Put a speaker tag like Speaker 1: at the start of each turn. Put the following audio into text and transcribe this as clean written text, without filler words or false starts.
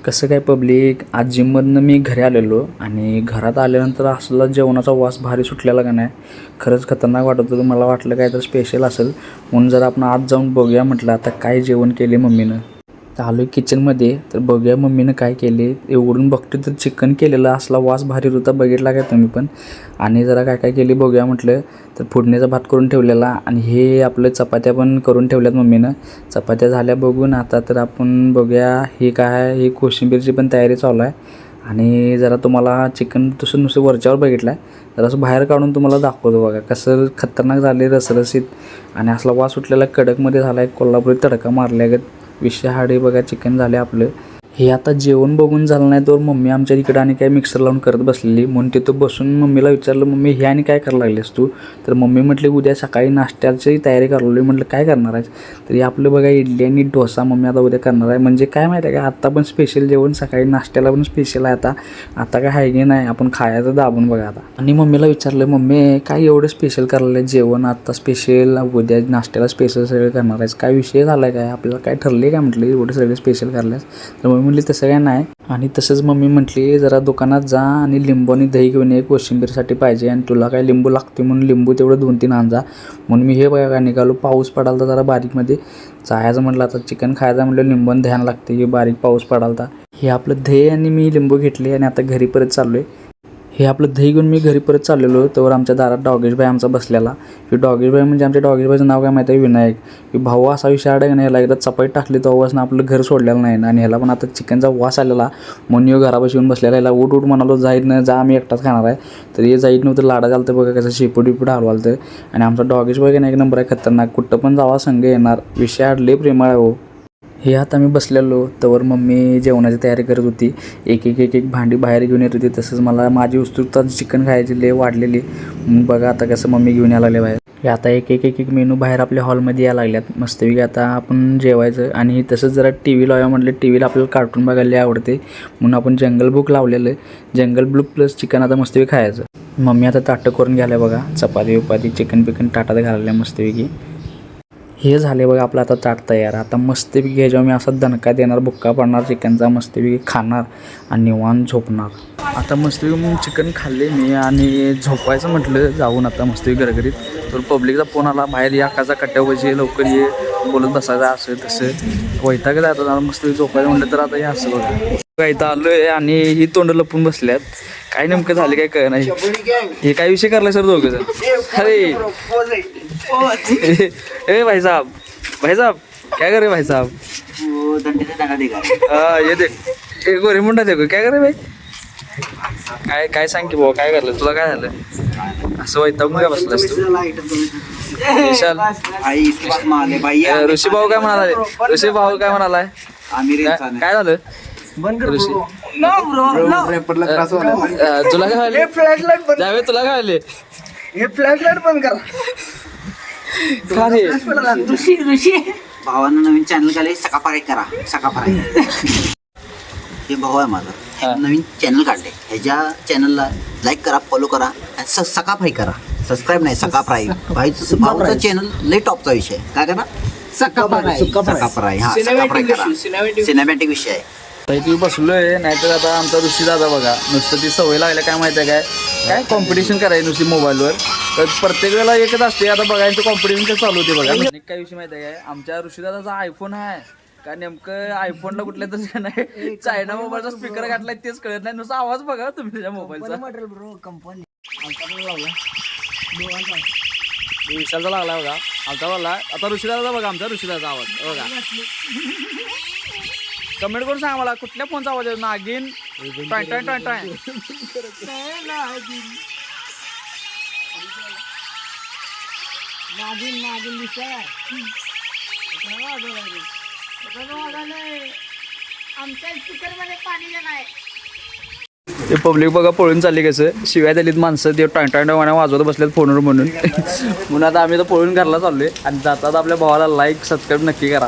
Speaker 1: कसं काय पब्लिक, आज जिममधनं मी घरी आलेलो आणि घरात आल्यानंतर असला जेवणाचा वास भारी सुटलेला का नाही, खरंच खतरनाक वाटत होतं. मला वाटलं काय तर स्पेशल असेल म्हणून जर आपण आज जाऊन बघूया म्हटलं आता काय जेवण केले मम्मीनं. तर आलो किचनमध्ये, तर बघूया मम्मीनं काय केले. एवढून बघतो तर चिकन केलेलं, असला वास भारी होता, बघितला काय तुम्ही पण. आणि जरा काय काय केली बघूया म्हटलं. तर फोडणीचा भात करून ठेवलेला आणि हे आपलं चपात्या पण करून ठेवल्यात मम्मीनं. चपात्या झाल्या बघून आता तर आपण बघूया हे काय, ही कोशिंबीरची पण तयारी चालू आहे. आणि जरा तुम्हाला चिकन तसं नुसतं वरच्यावर बघितलं आहे, जरासं बाहेर काढून तुम्हाला दाखवतो बघा कसं खतरनाक झाले, रसरशीत आणि असला वास सुटलेला, कडकमध्ये झाला आहे, कोल्हापुरी तडका मारल्यागत विषय हाडे बघा. चिकन झाले आपलं. हे आता जेवण बघून झालं नाही तर मम्मी आमच्या तिकडं आणि काय मिक्सर लावून करत बसलेली, म्हणून तिथं बसून मम्मीला विचारलं, मम्मी हे आणि काय करायला लागलीस तू. तर मम्मी म्हटली उद्या सकाळी नाश्त्याची तयारी करायला. म्हटलं काय करणार आहेस. तर हे आपलं बघा इडली आणि डोसा मम्मी आता उद्या करणार आहे. म्हणजे काय माहिती आहे का, आत्ता पण स्पेशल जेवण, सकाळी नाश्त्याला पण स्पेशल आहे. आता काय हायगे नाही, आपण खायचं दाबून बघा आता. आणि मम्मीला विचारलं, मम्मी काय एवढं स्पेशल करायला जेवण आत्ता, स्पेशल उद्या नाश्त्याला स्पेशल सगळं करणार आहेस, काय विषय झाला आहे काय, आपल्याला काय ठरले काय म्हटलं एवढं सगळं स्पेशल करायलास. तर मम्मी म्हटली तसं काय नाही. आणि तसंच मम्मी म्हटली जरा दुकानात जा आणि लिंबू आणि दही घेऊन ये, कोशिंबीरसाठी पाहिजे आणि तुला काय लिंबू लागते म्हणून लिंबू तेवढं 2-3 आण जा. म्हणून मी हे बघा काय निघालो. पाऊस पडालता जरा बारीकमध्ये, जायचं म्हटलं आता चिकन खायचं म्हटलं लिंबू आणि ध्यान लागते. हे बारीक पाऊस पडालता. हे आपलं दही आणि मी लिंबू घेतले आणि आता घरी परत चाललो आहे. हे आपलं दही घेऊन मी घरी परत चाललेलो, तर आमच्या दारात डॉगेशबाई आमचा बसलेला. हे डॉगेशबाई म्हणजे आमच्या डॉगेशबाईचं नाव काय माहिती आहे, विनायक. की भाऊ असा विषय आहे का ह्याला एकदा चपाई टाकली तेव्हापासून आपलं घर सोडलेलं नाही आणि ह्याला पण आता चिकनचा वास आलेला म्हणून यो घरापाशी येऊन बसलेला. ह्याला उठ म्हणालो, जाईत न जा, आम्ही एकटाच खाणार आहे. तर हे जाईत नव्हतं, लाडा झालं तर बघा कसं शेपूट हलवाल. आणि आमचा डॉगेशबाई का नाही एक नंबर आहे, खतरनाक, कुठं पण जावा संघ येणार, विषय आडले प्रेमळ आहे हो. हे आता मी बसलेलो तवर मम्मी जेवणाची तयारी करत होती. एक भांडी बाहेर घेऊन येत होती. तसंच मला माझी उत्सुकता चिकन खायची लय वाढलेली. बघा आता कसं मम्मी घेऊन यायला लागले बाहेर. हे आता एक मेनू बाहेर आपल्या हॉलमध्ये यायला लागल्यात मस्तपैकी. आता आपण जेवायचं आणि तसंच जरा टी व्ही लावूया म्हटलं. टी व्हीला आपल्याला कार्टून बघायला आवडते म्हणून आपण जंगल बुक लावलेलं. जंगल बुक प्लस चिकन आता मस्तपैकी खायचं. मम्मी आता ताटं करून घ्यायला बघा, चपाती चिकन ताटात घालायला मस्तपैकी. हे झाले बघा आपलं आता ताट तयार. आता मस्तपैकी ह्याच्यावर मी असा दणका देणार, बुक्का पाडणार चिकनचा, मस्तपैकी खाणार आणि निवांत झोपणार. आता मस्तपैकी मग चिकन खाल्ले मी आणि झोपायचं म्हटलं जाऊन आता मस्तपैकी गरगरीत. तर पब्लिकचा फोन आला, बाहेर या काचा कट्ट्यावरची लवकर ये, बोलत बसायचं असं तसं. वैताग जायचं मस्तपैकी झोपायचं म्हटलं. तर आता हे असं बघा इथं आलो आहे आणि ही तोंड लपून बसल्यात. काय नेमकं झाले काय कळ नाही. हे काय विषय करलाय सर दोघं जण. अरे ए भाई साहब क्या कर रहे भाई साहब. ये देख गोरे मुंडा देखो क्या कर रहे भाई. काय सांग की भाऊ, काय करलं तुला, काय झालं असं वैतागून काय बसलास तू. विशाल ऋषी भाऊ काय म्हणालाय, काय झालं ऋषी. तुला काय झाले, तुला काय झाले.
Speaker 2: हे फ्लॅश लाईट बंद करा. ऋषी भावानं नवीन चॅनल काढले, सकाफराई करा. हे भाऊ आहे माझा, नवीन चॅनल काढले. ह्याच्या चॅनलला लाईक करा, फॉलो करा आणि सकाफराई करा. सबस्क्राईब नाही, सकाफराई. भाऊचं चॅनल लय टॉपचा विषय. काय करा, सकाफराई. हा सकाफराई करा, सिनेमॅटिक विषय आहे.
Speaker 1: तुम्ही बसलोय. नाहीतर आता आमचा ऋषी दादा बघा नुसतं ती सवय लागल्या, काय माहिती आहे काय कॉम्पिटिशन करायची नुसती मोबाईलवर. तर प्रत्येक वेळेला एकच असते. आता बघायचं कॉम्पिटिशन चालू होते बघा. काय विषय माहिती आहे काय, आमच्या ऋषी दादाचा आयफोन आहे का, नेमकं आयफोनला कुठल्या तर नाही चायना मोबाईलचा स्पीकर घातलाय तेच कळत नाही. नुसता आवाज बघा तुम्ही त्याच्या मोबाईलचा. विशालचा लागला बघा, आलता वाला. आता ऋषी दादा बघा, आमचा ऋषी दादाचा आवाज बघा. कमेंट करून सांगा मला कुठल्या फोनचा आवाज आहे. नागिन टॉय टॉय टॉय टॉय. ते पब्लिक बघा पळून चालली कसं, शिवाय दिलीत माणसं. ते टॉय टॉय टॉय वाजवत बसलेत फोनवर म्हणून. म्हणून आता आम्ही तर पळून घरला चाललोय. आणि जातात आपल्या भावाला लाईक सबस्क्राईब नक्की करा.